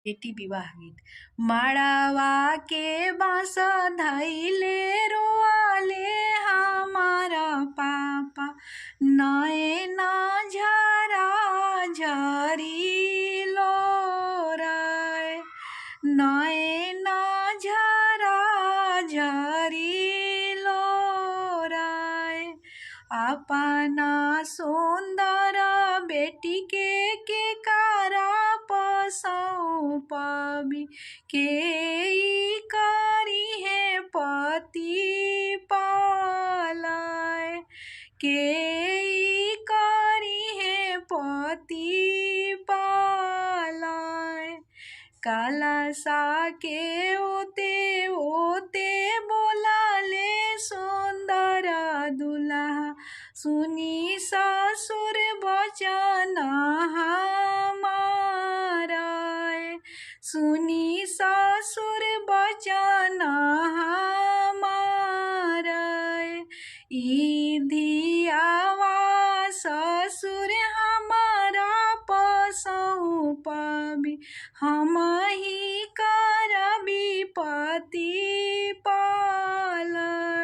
बेटी विवाह गीत। मड़वा के बाँस धइले रोआले हमारा पापा, नैना झरा झरी लोराय, नैना झरा झरी लोराय। अपना सुंदर बेटी के कारा सौंपबी, के ई करी है पति पालय, के ई करी है पति पालय। कलशा के ओते ओते बोलाले सुंदर दुल्हा, सुनी ससुर बचन हमारा, सुनी ससुर बचन हमारा। ई धियावा ससुर हमारा सौंपबी, हम ही करबी पति